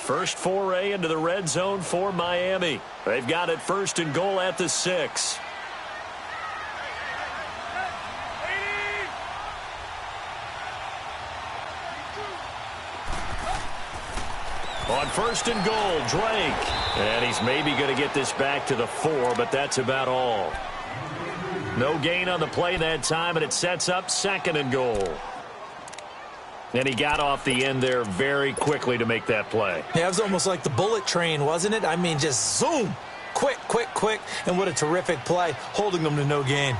First foray into the red zone for Miami. They've got it 1st and goal at the 6. On 1st and goal, Drake. And he's maybe going to get this back to the 4, but that's about all. No gain on the play that time, and it sets up 2nd and goal. And he got off the end there very quickly to make that play. Yeah, it was almost like the bullet train, wasn't it? I mean, just zoom. Quick, quick, quick. And what a terrific play, holding them to no gain.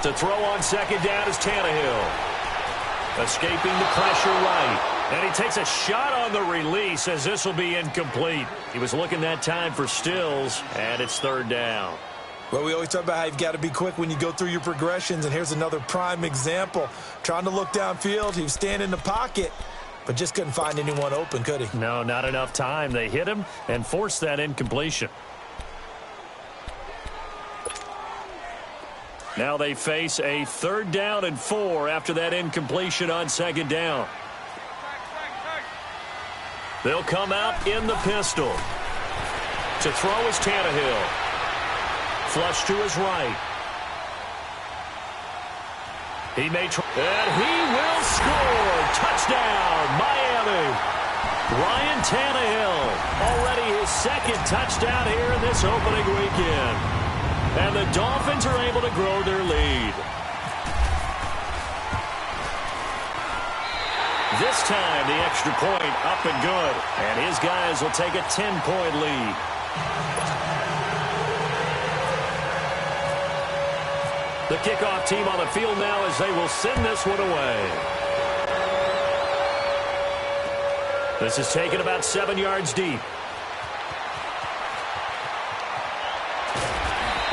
To throw on 2nd down is Tannehill. Escaping the pressure right. And he takes a shot on the release as this will be incomplete. He was looking that time for Stills, and it's 3rd down. Well, we always talk about how you've got to be quick when you go through your progressions, and here's another prime example. Trying to look downfield, he was standing in the pocket, but just couldn't find anyone open, could he? No, not enough time. They hit him and forced that incompletion. Now they face a 3rd down and 4 after that incompletion on 2nd down. They'll come out in the pistol. To throw is Tannehill. Flush to his right. He may try, and he will score. Touchdown, Miami. Ryan Tannehill, already his 2nd touchdown here in this opening weekend. And the Dolphins are able to grow their lead. This time, the extra point up and good. And his guys will take a 10-point lead. The kickoff team on the field now as they will send this one away. This is taken about 7 yards deep.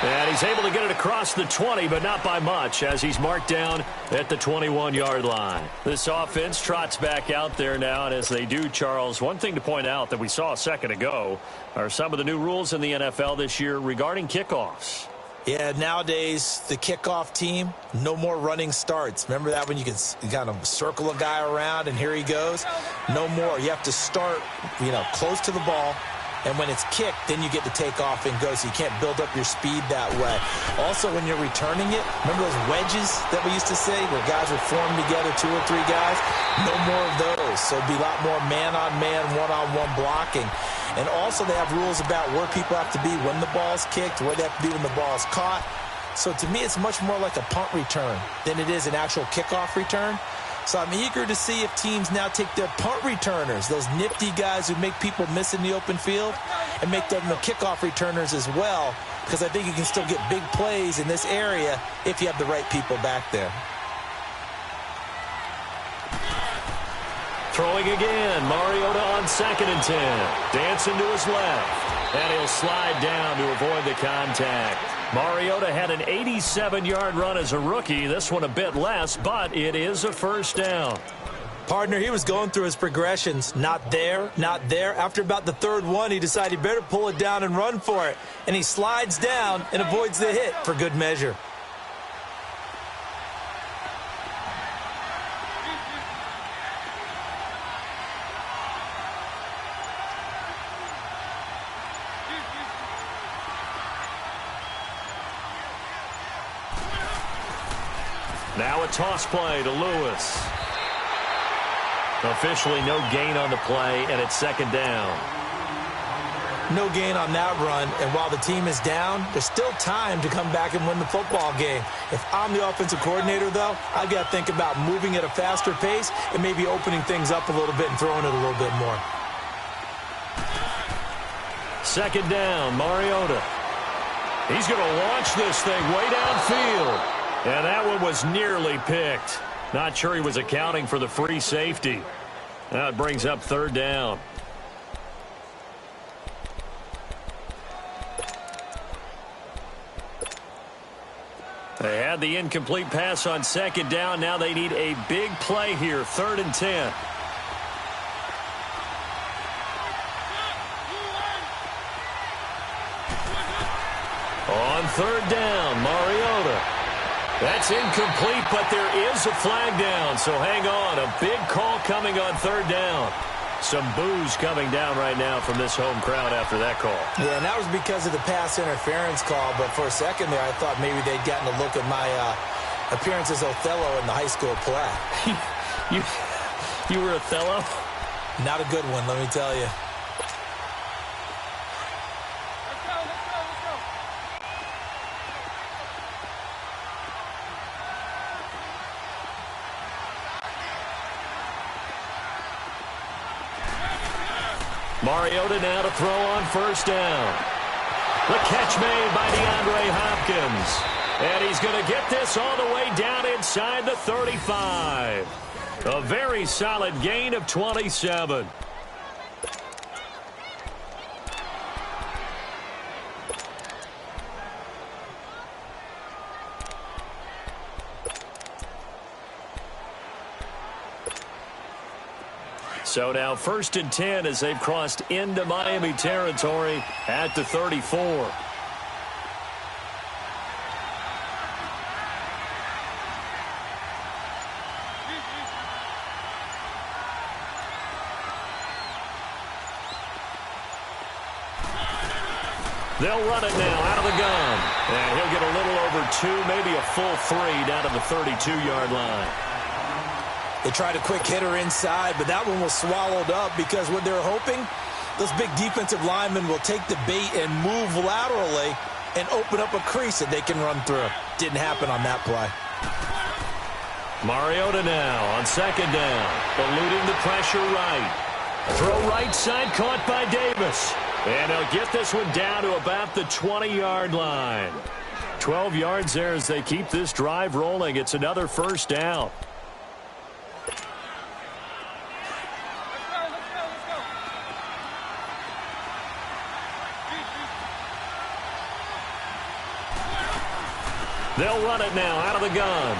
And he's able to get it across the 20, but not by much, as he's marked down at the 21-yard line. This offense trots back out there now, and as they do, Charles, one thing to point out that we saw a second ago are some of the new rules in the NFL this year regarding kickoffs. Yeah, nowadays, the kickoff team, no more running starts. Remember that when you can kind of circle a guy around and here he goes? No more. You have to start, close to the ball. And when it's kicked, then you get to take off and go, so you can't build up your speed that way. Also, when you're returning it, remember those wedges that we used to say where guys would form together, 2 or 3 guys? No more of those. So it'd be a lot more man-on-man, one-on-one blocking. And also they have rules about where people have to be when the ball's kicked, where they have to be when the ball's caught. So to me, it's much more like a punt return than it is an actual kickoff return. So I'm eager to see if teams now take their punt returners, those nifty guys who make people miss in the open field, and make them the kickoff returners as well, because I think you can still get big plays in this area if you have the right people back there. Throwing again, Mariota on 2nd and 10. Dancing to his left, and he'll slide down to avoid the contact. Mariota had an 87-yard run as a rookie. This one a bit less, but it is a 1st down. Partner, he was going through his progressions. Not there, not there. After about the 3rd one, he decided he better pull it down and run for it. And he slides down and avoids the hit for good measure. Now a toss play to Lewis. Officially no gain on the play, and it's 2nd down. No gain on that run, and while the team is down, there's still time to come back and win the football game. If I'm the offensive coordinator, though, I've got to think about moving at a faster pace and maybe opening things up a little bit and throwing it a little bit more. 2nd down, Mariota. He's going to launch this thing way downfield. And that one was nearly picked. Not sure he was accounting for the free safety. Now it brings up 3rd down. They had the incomplete pass on 2nd down. Now they need a big play here, 3rd and 10. On 3rd down, Mariota. That's incomplete, but there is a flag down, so hang on. A big call coming on third down. Some boos coming down right now from this home crowd after that call. Yeah, and that was because of the pass interference call, but for a second there I thought maybe they'd gotten a look at my appearance as Othello in the high school play. You were Othello? Not a good one, let me tell you. Mariota now to throw on first down. The catch made by DeAndre Hopkins. And he's going to get this all the way down inside the 35. A very solid gain of 27. So now 1st and 10 as they've crossed into Miami territory at the 34. They'll run it now out of the gun. And he'll get a little over 2, maybe a full 3 down to the 32-yard line. They tried a quick hitter inside, but that one was swallowed up because what they're hoping, those big defensive linemen will take the bait and move laterally and open up a crease that they can run through. Didn't happen on that play. Mariota now on second down, eluding the pressure right. Throw right side caught by Davis. And he'll get this one down to about the 20-yard line. 12 yards there as they keep this drive rolling. It's another first down. They'll run it now out of the gun.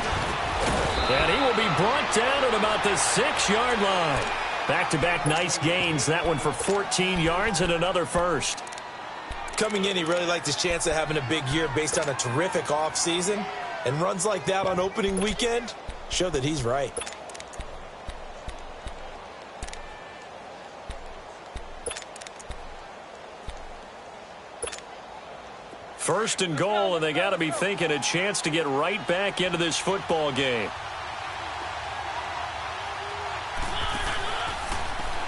And he will be brought down at about the 6-yard line. Back-to-back nice gains. That one for 14 yards and another first. Coming in, he really liked his chance of having a big year based on a terrific offseason. And runs like that on opening weekend show that he's right. First and goal, and they got to be thinking a chance to get right back into this football game.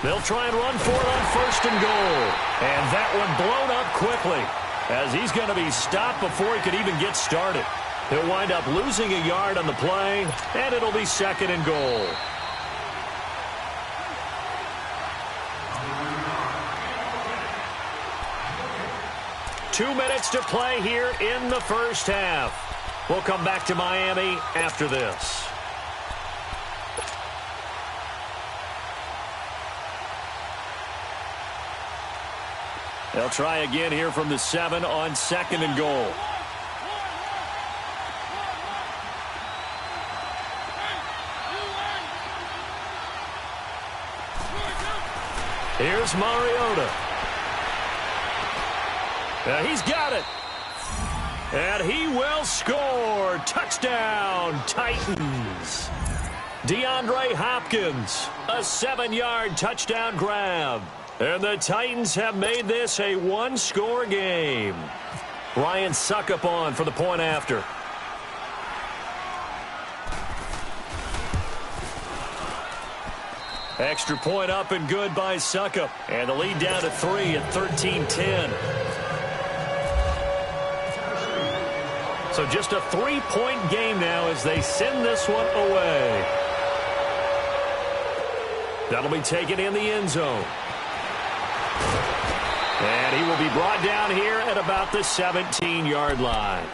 They'll try and run for it on first and goal. And that one blown up quickly as he's going to be stopped before he could even get started. He'll wind up losing a yard on the play, and it'll be second and goal. Two minutes to play here in the first half. We'll come back to Miami after this. They'll try again here from the 7 on second and goal. Here's Mariota. He's got it. And he will score. Touchdown, Titans. DeAndre Hopkins, a 7-yard touchdown grab. And the Titans have made this a one-score game. Ryan Suckup on for the point after. Extra point up and good by Suckup. And the lead down to 3 at 13-10. So just a 3-point game now as they send this one away. That'll be taken in the end zone. And he will be brought down here at about the 17-yard line.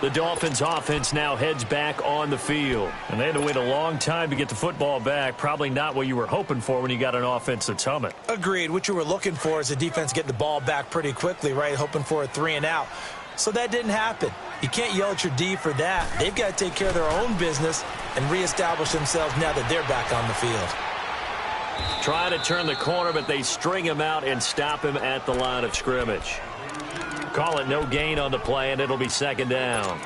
The Dolphins offense now heads back on the field. And they had to wait a long time to get the football back. Probably not what you were hoping for when you got an offense that's humming. Agreed. What you were looking for is the defense getting the ball back pretty quickly, right? Hoping for a 3-and-out. So that didn't happen. You can't yell at your D for that. They've got to take care of their own business and reestablish themselves now that they're back on the field. Trying to turn the corner, but they string him out and stop him at the line of scrimmage. Call it no gain on the play, and it'll be second down.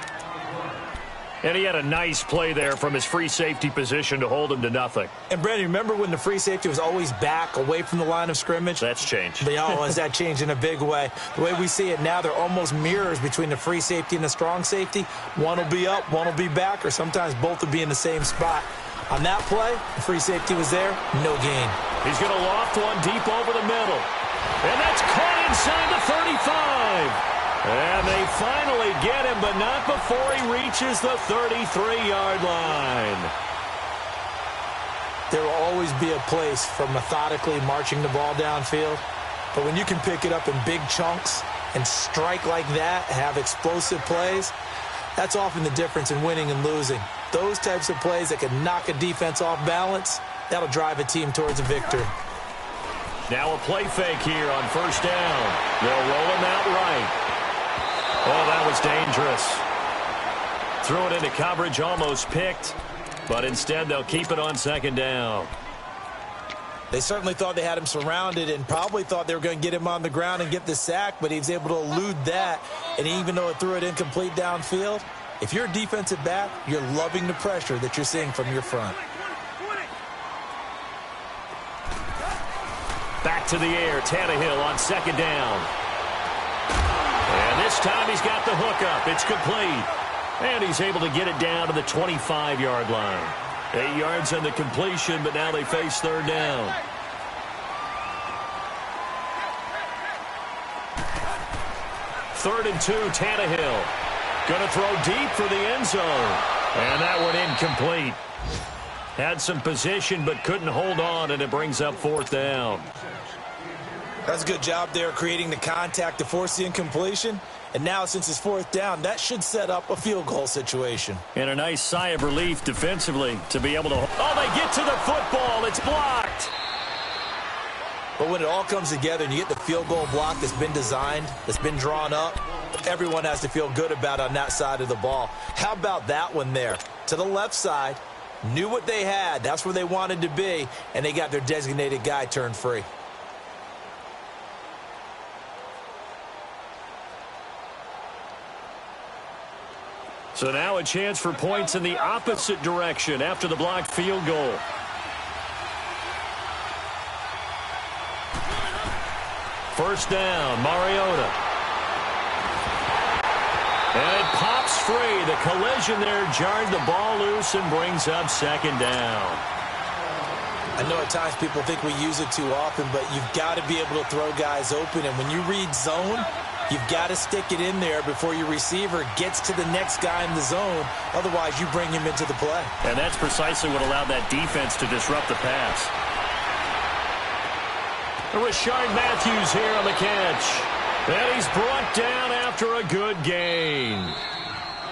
And he had a nice play there from his free safety position to hold him to nothing. And, Brandon, remember when the free safety was always back away from the line of scrimmage? That's changed. Has that changed in a big way? The way we see it now, they're almost mirrors between the free safety and the strong safety. One will be up, one will be back, or sometimes both will be in the same spot. On that play, the free safety was there, no gain. He's going to loft one deep over the middle. And that's caught inside the 35. And they finally get him, but not before he reaches the 33-yard line. There will always be a place for methodically marching the ball downfield. But when you can pick it up in big chunks and strike like that, have explosive plays, that's often the difference in winning and losing. Those types of plays that can knock a defense off balance, that'll drive a team towards a victory. Now a play fake here on first down. They'll roll him out right. Oh, that was dangerous. Threw it into coverage, almost picked, but instead they'll keep it on second down. They certainly thought they had him surrounded and probably thought they were going to get him on the ground and get the sack, but he was able to elude that. And even though it threw it incomplete downfield, if you're a defensive back, you're loving the pressure that you're seeing from your front. Back to the air, Tannehill on second down. And this time he's got the hook up. It's complete. And he's able to get it down to the 25-yard line. 8 yards on the completion, but now they face third down. Third and 2, Tannehill. Going to throw deep for the end zone. And that one incomplete. Had some position, but couldn't hold on, and it brings up fourth down. That's a good job there creating the contact to force the incompletion. And now, since it's fourth down, that should set up a field goal situation. And a nice sigh of relief defensively to be able to... Oh, they get to the football. It's blocked. But when it all comes together and you get the field goal block that's been designed, that's been drawn up, everyone has to feel good about on that side of the ball. How about that one there? To the left side, knew what they had. That's where they wanted to be, and they got their designated guy turned free. So now a chance for points in the opposite direction after the blocked field goal. First down, Mariota. And it pops free. The collision there jarred the ball loose and brings up second down. I know at times people think we use it too often, but you've got to be able to throw guys open. And when you read zone, you've got to stick it in there before your receiver gets to the next guy in the zone. Otherwise, you bring him into the play. And that's precisely what allowed that defense to disrupt the pass. Rashard Matthews here on the catch. And he's brought down after a good gain.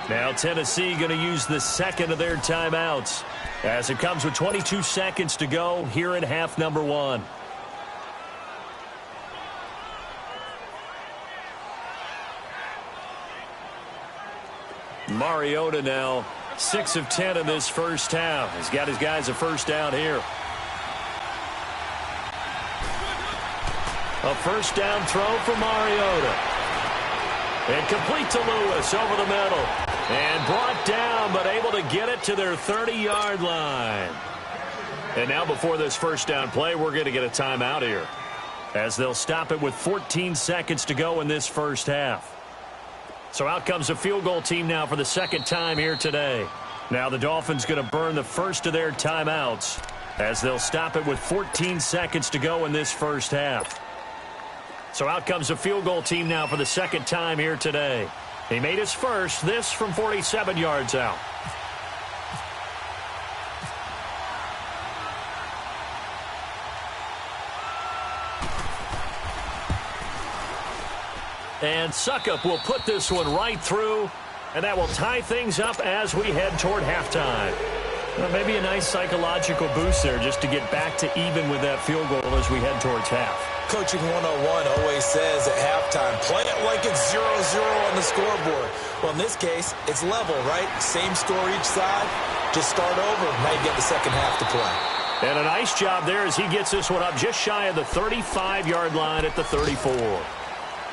Now Tennessee going to use the second of their timeouts as it comes with 22 seconds to go here in half number one. Mariota now 6 of 10 in this first half. He's got his guys a first down here. A first down throw for Mariota. And complete to Lewis over the middle. And brought down, but able to get it to their 30-yard line. And now before this first down play, we're going to get a timeout here, as they'll stop it with 14 seconds to go in this first half. So out comes a field goal team now for the second time here today. Now the Dolphins going to burn the first of their timeouts, as they'll stop it with 14 seconds to go in this first half. So out comes a field goal team now for the second time here today. He made his first, this from 47 yards out. And Suckup will put this one right through, and that will tie things up as we head toward halftime. Well, maybe a nice psychological boost there just to get back to even with that field goal as we head towards half. Coaching 101 always says at halftime, play it like it's 0-0 on the scoreboard. Well, in this case, it's level, right? Same score each side. Just start over. Now you get the second half to play. And a nice job there as he gets this one up just shy of the 35-yard line at the 34.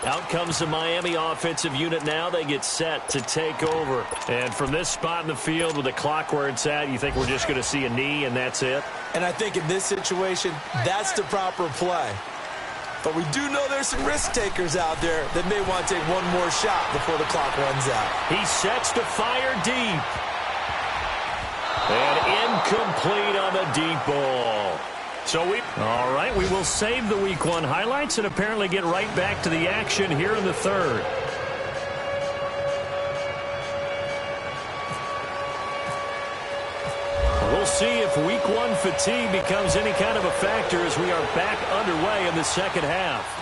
Out comes the Miami offensive unit now. They get set to take over. And from this spot in the field with the clock where it's at, you think we're just going to see a knee and that's it? And I think in this situation, that's the proper play. But we do know there's some risk takers out there that may want to take one more shot before the clock runs out. He sets to fire deep. And incomplete on the deep ball. All right, we will save the Week 1 highlights and apparently get right back to the action here in the third. We'll see if Week 1 fatigue becomes any kind of a factor as we are back underway in the second half.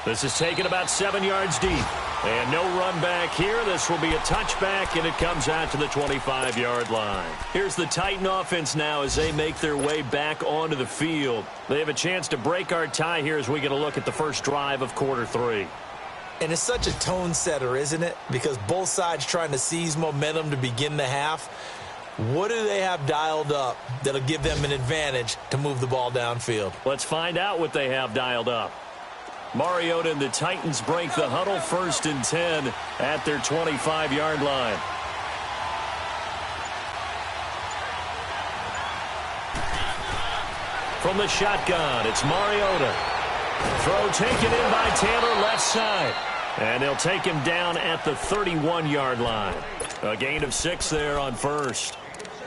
This is taken about 7 yards deep. And no run back here. This will be a touchback, and it comes out to the 25-yard line. Here's the Titan offense now as they make their way back onto the field. They have a chance to break our tie here as we get a look at the first drive of quarter 3. And it's such a tone setter, isn't it? Because both sides trying to seize momentum to begin the half. What do they have dialed up that'll give them an advantage to move the ball downfield? Let's find out what they have dialed up. Mariota and the Titans break the huddle, 1st and 10 at their 25-yard line. From the shotgun, it's Mariota. Throw taken in by Taylor, left side. And they'll take him down at the 31-yard line. A gain of 6 there on first.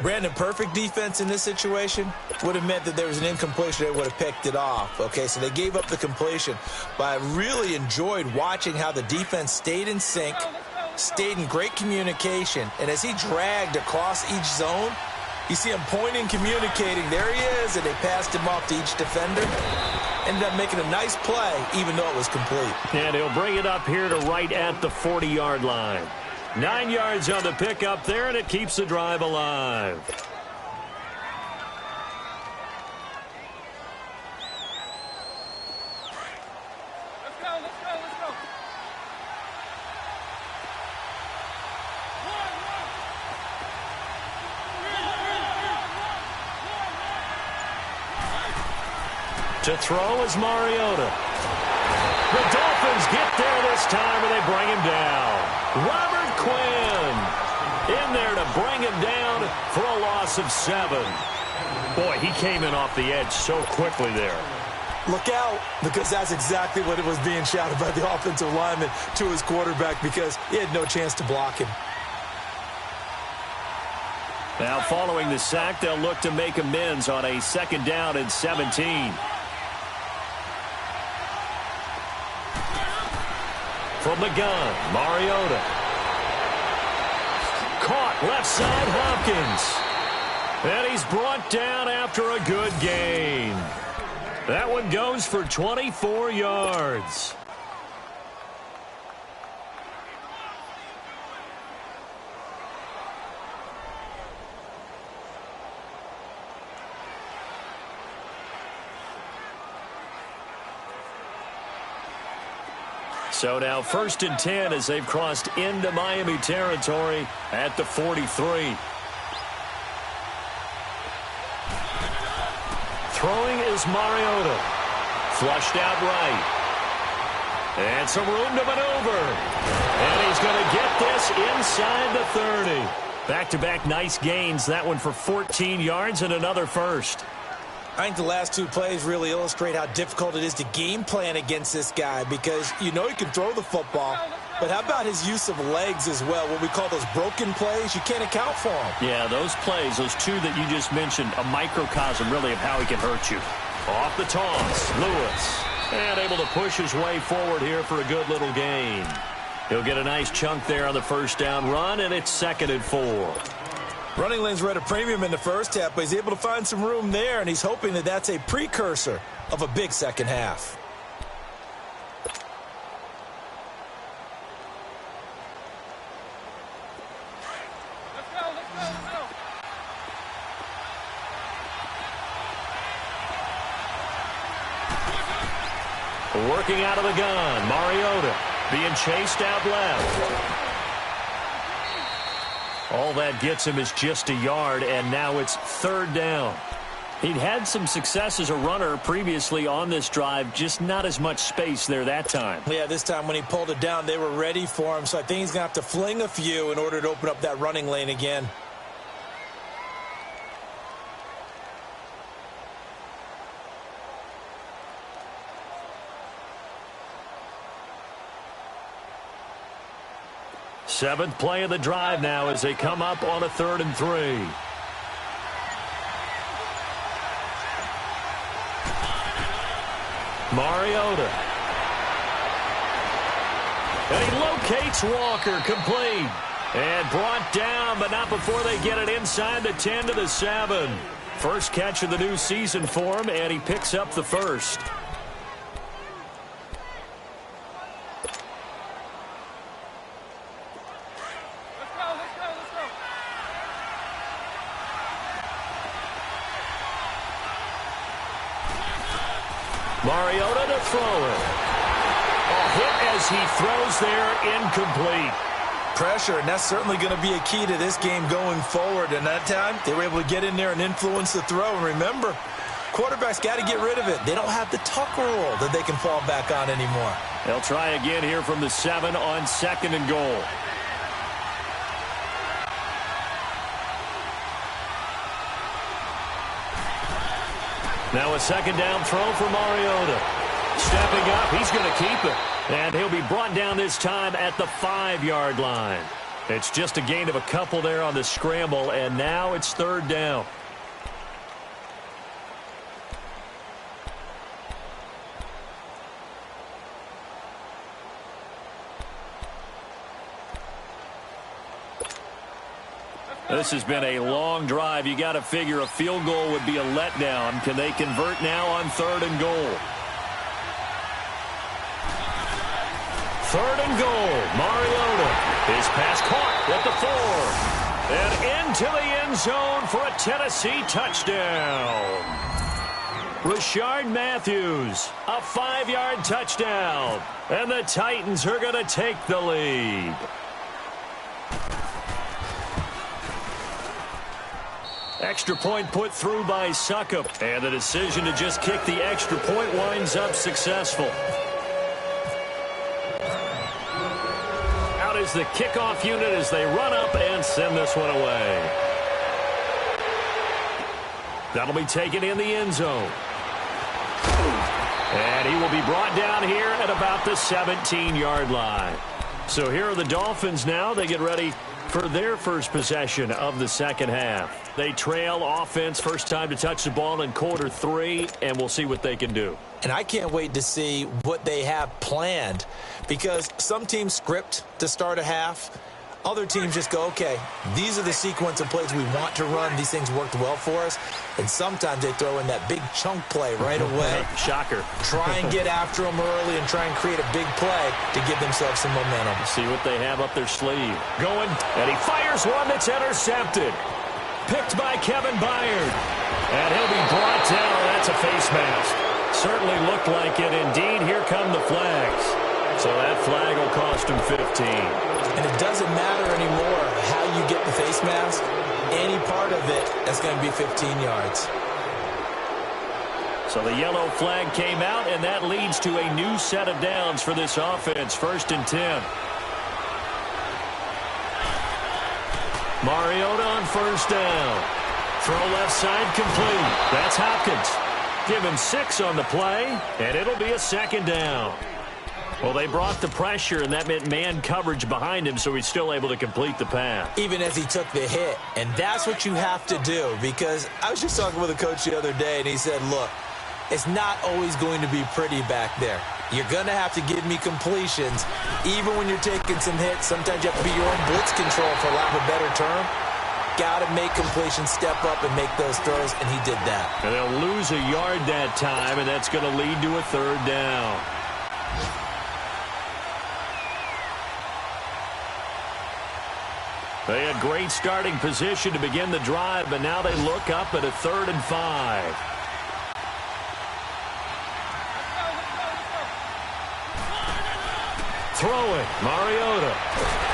Brandon, perfect defense in this situation would have meant that there was an incompletion. They would have picked it off. Okay, so they gave up the completion. But I really enjoyed watching how the defense stayed in sync, stayed in great communication. And as he dragged across each zone, you see him pointing, communicating. There he is, and they passed him off to each defender. Ended up making a nice play, even though it was complete. And he'll bring it up here to right at the 40-yard line. 9 yards on the pickup there, and it keeps the drive alive. To throw is Mariota. The Dolphins get there this time, and they bring him down. Robert Quinn in there to bring him down for a loss of 7. Boy, he came in off the edge so quickly there. Look out, because that's exactly what it was being shouted by the offensive lineman to his quarterback, because he had no chance to block him. Now following the sack, they'll look to make amends on a 2nd down and 17. From the gun, Mariota. Caught left side, Hopkins. And he's brought down after a good gain. That one goes for 24 yards. So now 1st and 10 as they've crossed into Miami territory at the 43. Throwing is Mariota. Flushed out right. And some room to maneuver. And he's going to get this inside the 30. Back-to-back nice gains. That one for 14 yards and another first. I think the last 2 plays really illustrate how difficult it is to game plan against this guy, because you know he can throw the football, but how about his use of legs as well? What we call those broken plays, you can't account for them. Yeah, those plays, those 2 that you just mentioned, a microcosm really of how he can hurt you. Off the toss, Lewis. And able to push his way forward here for a good little gain. He'll get a nice chunk there on the 1st down run, and it's 2nd and 4. Running lanes were at a premium in the first half, but he's able to find some room there, and he's hoping that that's a precursor of a big second half. Working out of the gun, Mariota being chased out left. All that gets him is just a yard, and now it's 3rd down. He'd had some success as a runner previously on this drive, just not as much space there that time. Yeah, this time when he pulled it down, they were ready for him, so I think he's going to have to fling a few in order to open up that running lane again. Seventh play of the drive now as they come up on a 3rd and 3. Mariota. And he locates Walker, complete. And brought down, but not before they get it inside the 10 to the 7. First catch of the new season for him, and he picks up the first. Mariota to throw it. A hit as he throws there, incomplete. Pressure, and that's certainly going to be a key to this game going forward. And that time, they were able to get in there and influence the throw. And remember, quarterbacks got to get rid of it. They don't have the tuck rule that they can fall back on anymore. They'll try again here from the 7 on 2nd and goal. Now a 2nd down throw for Mariota. Stepping up, he's going to keep it. And he'll be brought down this time at the 5-yard line. It's just a gain of a couple there on the scramble, and now it's 3rd down. This has been a long drive. You got to figure a field goal would be a letdown. Can they convert now on 3rd and goal? 3rd and goal. Mariota. His pass caught at the 4. And into the end zone for a Tennessee touchdown. Rashard Matthews, a 5-yard touchdown. And the Titans are going to take the lead. Extra point put through by Suckup. And the decision to just kick the extra point winds up successful. Out is the kickoff unit as they run up and send this one away. That'll be taken in the end zone. And he will be brought down here at about the 17-yard line. So here are the Dolphins now. They get ready for their first possession of the second half. They trail offense, first time to touch the ball in quarter 3, and we'll see what they can do. And I can't wait to see what they have planned, because some teams script to start a half. Other teams just go, okay, these are the sequence of plays we want to run. These things worked well for us. And sometimes they throw in that big chunk play right away. Shocker. Try and get after them early and try and create a big play to give themselves some momentum. See what they have up their sleeve. Going, and he fires one that's intercepted. Picked by Kevin Byard. And he'll be brought down. That's a face mask. Certainly looked like it. Indeed, here come the flags. So that flag will cost him 15. And it doesn't matter anymore how you get the face mask. Any part of it, that's going to be 15 yards. So the yellow flag came out, and that leads to a new set of downs for this offense. 1st and 10. Mariota on 1st down. Throw left side complete. That's Hopkins. Give him 6 on the play, and it'll be a 2nd down. Well, they brought the pressure, and that meant man coverage behind him, so he's still able to complete the pass. Even as he took the hit, and that's what you have to do, because I was just talking with a coach the other day, and he said, look, it's not always going to be pretty back there. You're going to have to give me completions. Even when you're taking some hits, sometimes you have to be your own blitz control, for lack of a better term. Got to make completions, step up, and make those throws, and he did that. And they'll lose a yard that time, and that's going to lead to a 3rd down. They had great starting position to begin the drive, but now they look up at a 3rd and 5. throwing. Mariota.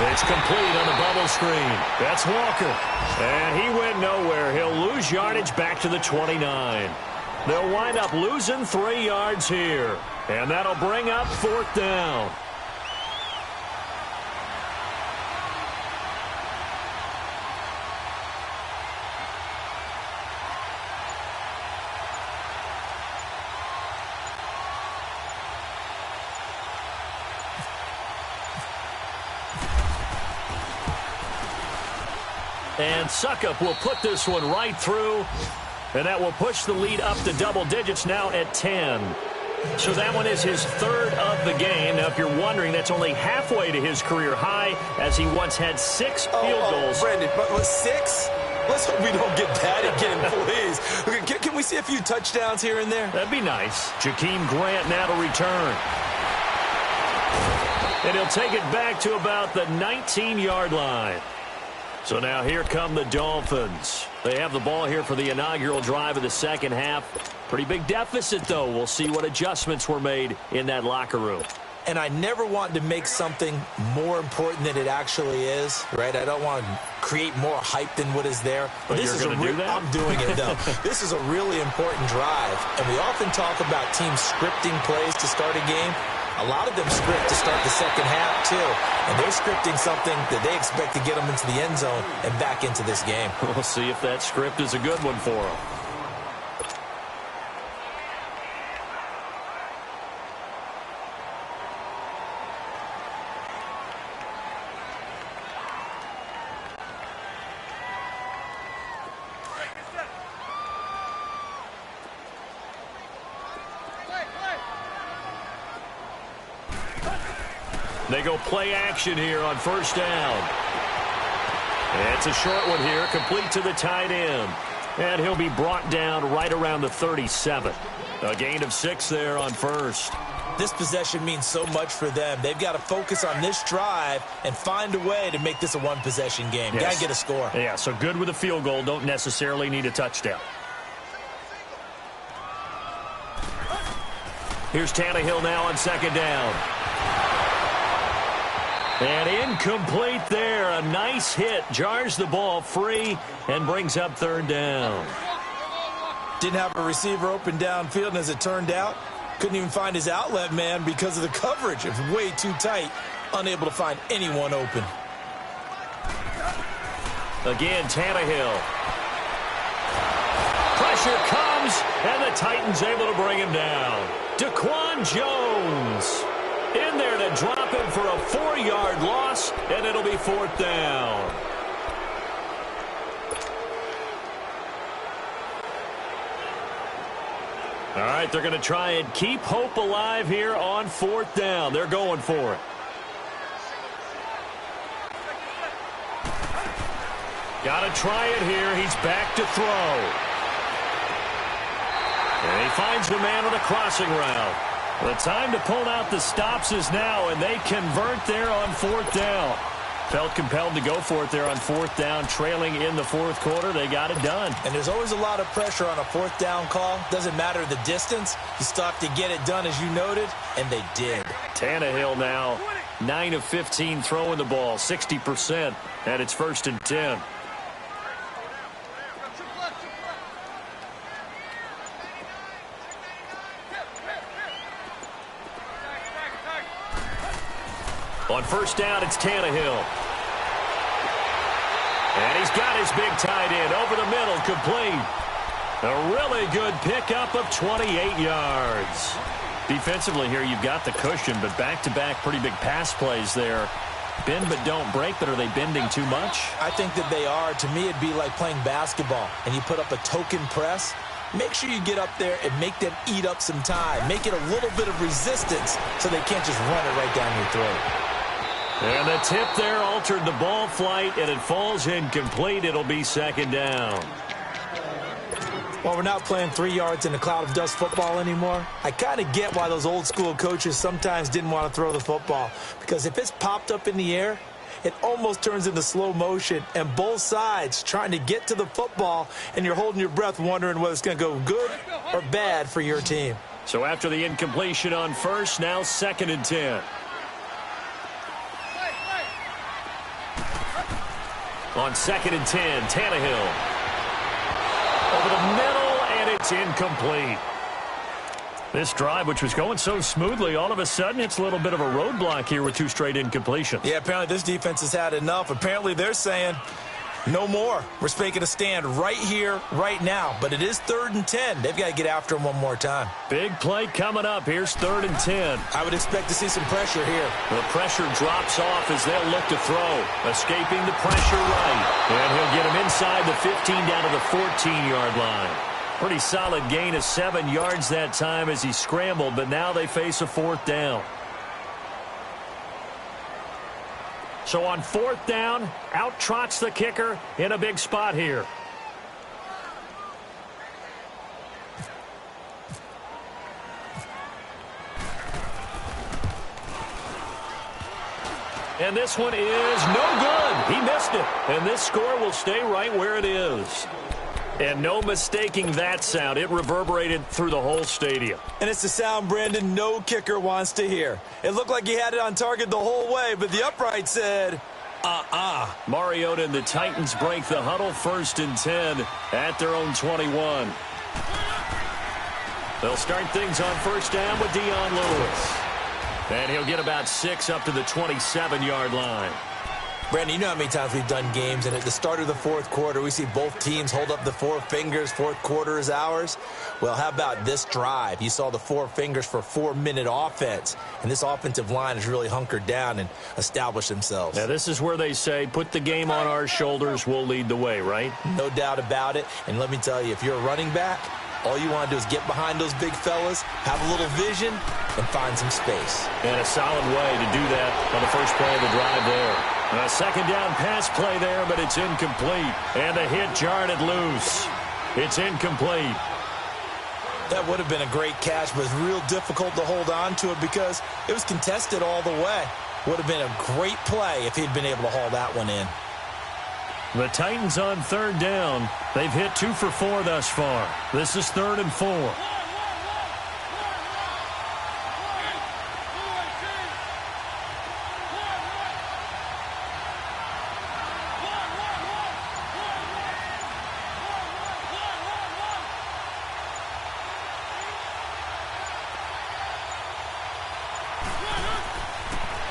It's complete on the bubble screen. That's Walker. And he went nowhere. He'll lose yardage back to the 29. They'll wind up losing 3 yards here. And that'll bring up 4th down. And Suckup will put this one right through, and that will push the lead up to double digits now at 10. So that one is his 3rd of the game. Now, if you're wondering, that's only halfway to his career high, as he once had 6 field goals. Brandon, but with 6? Let's hope we don't get that again, please. Can we see a few touchdowns here and there? That'd be nice. Jakeem Grant now to return. And he'll take it back to about the 19-yard line. So now here come the Dolphins. They have the ball here for the inaugural drive of the second half. Pretty big deficit, though. We'll see what adjustments were made in that locker room. And I never want to make something more important than it actually is, right? I don't want to create more hype than what is there. But this is going to do that? I'm doing it, though. This is a really important drive. And we often talk about teams scripting plays to start a game. A lot of them script to start the second half, too. And they're scripting something that they expect to get them into the end zone and back into this game. We'll see if that script is a good one for them. They go play action here on 1st down. And it's a short one here, complete to the tight end. And he'll be brought down right around the 37. A gain of 6 there on 1st. This possession means so much for them. They've got to focus on this drive and find a way to make this a one-possession game. Yes. Got to get a score. Yeah, so good with a field goal. Don't necessarily need a touchdown. Here's Tannehill now on 2nd down. And incomplete there. A nice hit. Jars the ball free and brings up 3rd down. Didn't have a receiver open downfield, and as it turned out, couldn't even find his outlet man because of the coverage. It was way too tight. Unable to find anyone open. Again, Tannehill. Pressure comes, and the Titans able to bring him down. Daquan Jones in there to drop him for a 4-yard loss, and it'll be 4th down. All right, they're going to try and keep hope alive here on 4th down. They're going for it. Got to try it here. He's back to throw. And he finds the man on a crossing route. The time to pull out the stops is now, and they convert there on 4th down. Felt compelled to go for it there on 4th down, trailing in the 4th quarter. They got it done. And there's always a lot of pressure on a 4th down call. Doesn't matter the distance. You still have to get it done, as you noted, and they did. Tannehill now 9 of 15 throwing the ball, 60%, and it's 1st and 10. On 1st down, it's Tannehill. And he's got his big tight end over the middle, complete. A really good pickup of 28 yards. Defensively here, you've got the cushion, but back-to-back pretty big pass plays there. Bend but don't break, but are they bending too much? I think that they are. To me, it'd be like playing basketball, and you put up a token press. Make sure you get up there and make them eat up some time. Make it a little bit of resistance so they can't just run it right down your throat. And the tip there altered the ball flight, and it falls incomplete. It'll be 2nd down. Well, we're not playing 3 yards in a cloud of dust football anymore. I kind of get why those old school coaches sometimes didn't want to throw the football. Because if it's popped up in the air, it almost turns into slow motion, and both sides trying to get to the football, and you're holding your breath wondering whether it's going to go good or bad for your team. So after the incompletion on 1st, now 2nd and 10. On 2nd and 10, Tannehill. Over the middle, and it's incomplete. This drive, which was going so smoothly, all of a sudden it's a little bit of a roadblock here with 2 straight incompletions. Yeah, apparently this defense has had enough. Apparently they're saying no more. We're making a stand right here, right now. But it is 3rd and 10. They've got to get after him one more time. Big play coming up. Here's 3rd and 10. I would expect to see some pressure here. The pressure drops off as they'll look to throw. Escaping the pressure right. And he'll get him inside the 15 down to the 14-yard line. Pretty solid gain of 7 yards that time as he scrambled, but now they face a 4th down. So on 4th down, out trots the kicker in a big spot here. And this one is no good. He missed it. And this score will stay right where it is. And no mistaking that sound. It reverberated through the whole stadium. And it's the sound, Brandon, no kicker wants to hear. It looked like he had it on target the whole way, but the upright said, Mariota and the Titans break the huddle. 1st and 10 at their own 21. They'll start things on 1st down with Dion Lewis. And he'll get about 6 up to the 27-yard line. Brandon, you know how many times we've done games, and at the start of the 4th quarter, we see both teams hold up the 4 fingers. 4th quarter is ours. Well, how about this drive? You saw the 4 fingers for 4-minute offense, and this offensive line has really hunkered down and established themselves. Now, this is where they say, put the game on our shoulders, we'll lead the way, right? No doubt about it. And let me tell you, if you're a running back, all you want to do is get behind those big fellas, have a little vision, and find some space. And a solid way to do that on the first play of the drive there. A 2nd down pass play there, but it's incomplete. And the hit jarred it loose. It's incomplete. That would have been a great catch, but it's real difficult to hold on to it because it was contested all the way. Would have been a great play if he'd been able to haul that one in. The Titans on 3rd down. They've hit 2 for 4 thus far. This is 3rd and 4.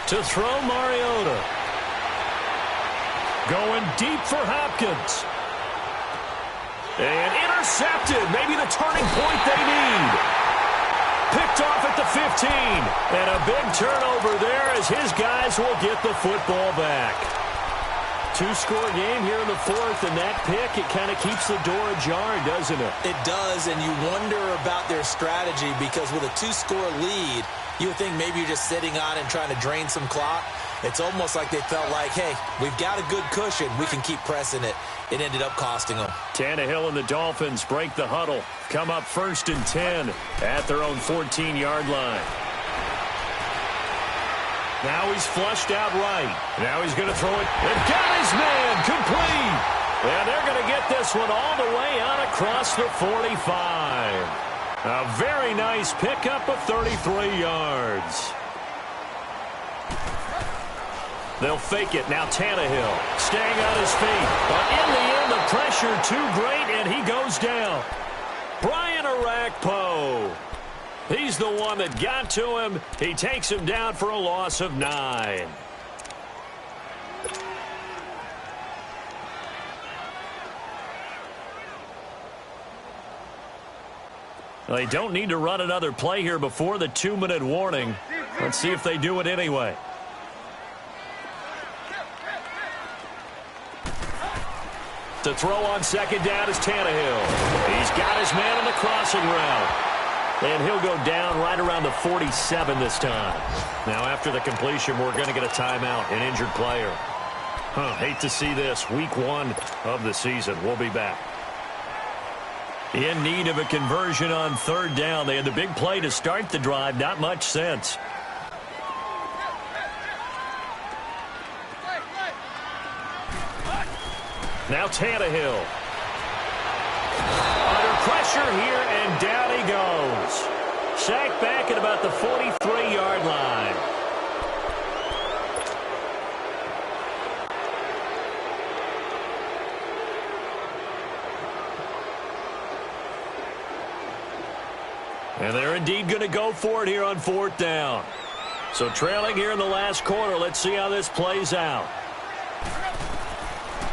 To throw, Mariota. Going deep for Hopkins. And intercepted. Maybe the turning point they need. Picked off at the 15. And a big turnover there as his guys will get the football back. 2-score game here in the 4th, and that pick, it kind of keeps the door ajar, doesn't it? It does, and you wonder about their strategy because with a 2-score lead, you would think maybe you're just sitting on and trying to drain some clock. It's almost like they felt like, hey, we've got a good cushion. We can keep pressing it. It ended up costing them. Tannehill and the Dolphins break the huddle. Come up 1st and 10 at their own 14-yard line. Now he's flushed out right. Now he's going to throw it. And got his man complete. And they're going to get this one all the way out across the 45. A very nice pickup of 33 yards. They'll fake it. Now Tannehill staying on his feet. But in the end, the pressure too great, and he goes down. Brian Arakpo. He's the one that got to him. He takes him down for a loss of 9. Well, they don't need to run another play here before the 2-minute warning. Let's see if they do it anyway. To throw on 2nd down is Tannehill. He's got his man on the crossing route. And he'll go down right around the 47 this time. Now, after the completion, we're going to get a timeout, an injured player. Hate to see this. Week 1 of the season. We'll be back. In need of a conversion on 3rd down. They had the big play to start the drive. Not much sense. Now Tannehill. Under pressure here, and down he goes. Sacked back at about the 43-yard line. And they're indeed going to go for it here on 4th down. So trailing here in the last quarter. Let's see how this plays out.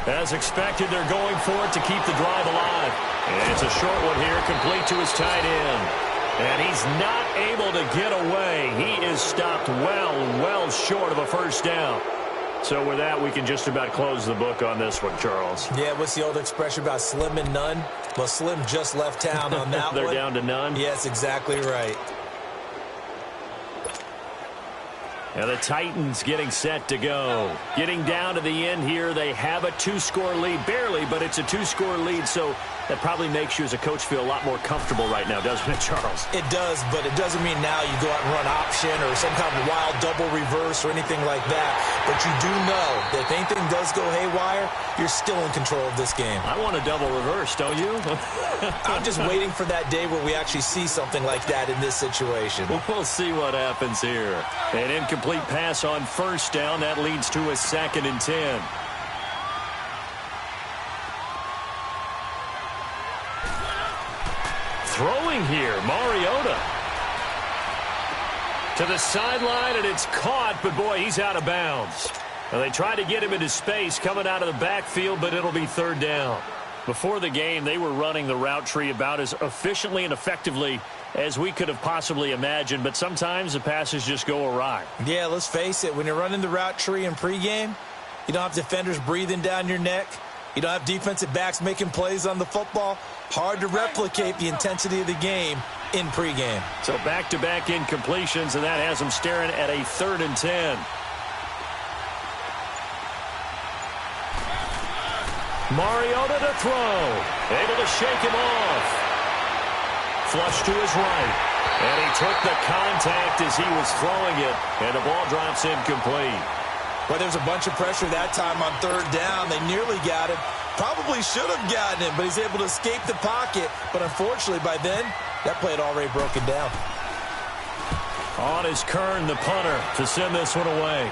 As expected, they're going for it to keep the drive alive. And it's a short one here, complete to his tight end. And he's not able to get away. He is stopped well short of a first down. So with that, we can just about close the book on this one, Charles. Yeah, what's the old expression about slim and none? Well, Slim just left town on that They're one. down to none? Yes, exactly right. And the Titans getting set to go. Getting down to the end here. They have a 2-score lead. Barely, but it's a 2-score lead, so that probably makes you as a coach feel a lot more comfortable right now, doesn't it, Charles? It does, but it doesn't mean now you go out and run option or some kind of wild double reverse or anything like that. But you do know that if anything does go haywire, you're still in control of this game. I want a double reverse, don't you? I'm just waiting for that day where we actually see something like that in this situation. We'll see what happens here. An incomplete pass on first down. That leads to a 2nd and 10. Throwing here, Mariota. To the sideline, and it's caught, but boy, he's out of bounds. Well, they tried to get him into space coming out of the backfield, but it'll be 3rd down. Before the game, they were running the route tree about as efficiently and effectively as we could have possibly imagined, but sometimes the passes just go awry. Yeah, let's face it, when you're running the route tree in pregame, you don't have defenders breathing down your neck. You don't have defensive backs making plays on the football. Hard to replicate the intensity of the game in pregame. So back-to-back incompletions, and that has them staring at a 3rd and 10. Mariota to throw. Able to shake him off. Flush to his right. And he took the contact as he was throwing it, and the ball drops incomplete. Well, there's a bunch of pressure that time on 3rd down. They nearly got him. Probably should have gotten him, but he's able to escape the pocket. But unfortunately, by then, that play had already broken down. On is Kern, the punter, to send this one away.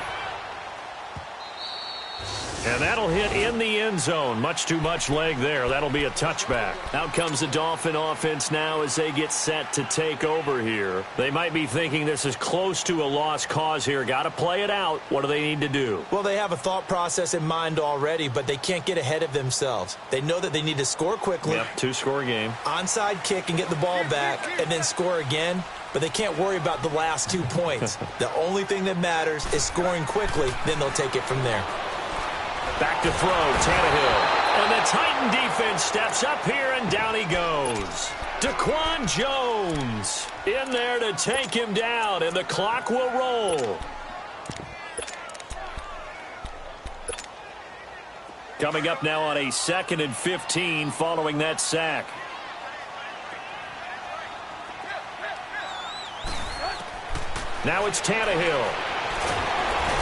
And that'll hit in the end zone. Much too much leg there. That'll be a touchback. Out comes the Dolphin offense now as they get set to take over here. They might be thinking this is close to a lost cause here. Got to play it out. What do they need to do? Well, they have a thought process in mind already, but they can't get ahead of themselves. They know that they need to score quickly. Yep, 2-score game. Onside kick and get the ball back and then score again. But they can't worry about the last 2 points. The only thing that matters is scoring quickly. Then they'll take it from there. Back to throw, Tannehill. And the Titan defense steps up here, and down he goes. Daquan Jones in there to take him down, and the clock will roll. Coming up now on a 2nd and 15 following that sack. Now it's Tannehill.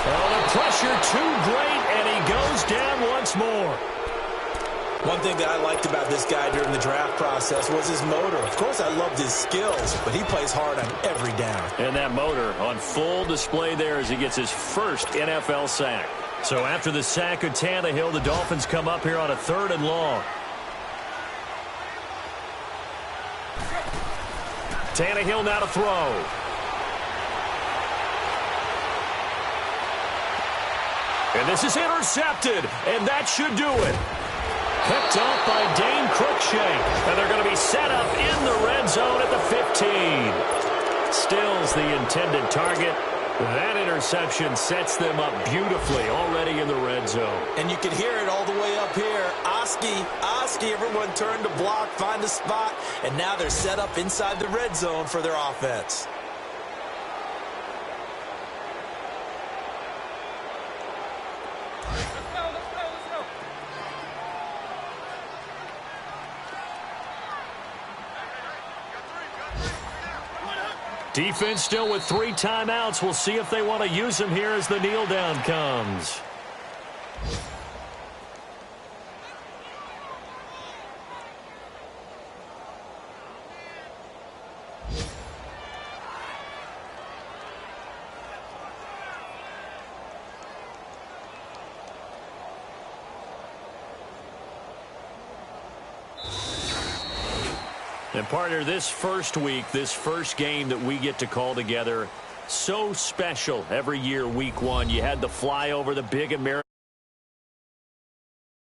Oh, the pressure too great, and he goes down once more. One thing that I liked about this guy during the draft process was his motor. Of course, I loved his skills, but he plays hard on every down. And that motor on full display there as he gets his first NFL sack. So after the sack of Tannehill, the Dolphins come up here on a 3rd and long. Tannehill now to throw. And this is intercepted, and that should do it. Picked up by Dane Cruikshank, and they're going to be set up in the red zone at the 15. Stills the intended target. That interception sets them up beautifully already in the red zone. And you can hear it all the way up here. Oski, everyone turned to block, find a spot, and now they're set up inside the red zone for their offense. Defense still with 3 timeouts. We'll see if they want to use them here as the kneel down comes. And partner, this first week, this first game that we get to call together, so special every year, week one. You had the flyover, the big American.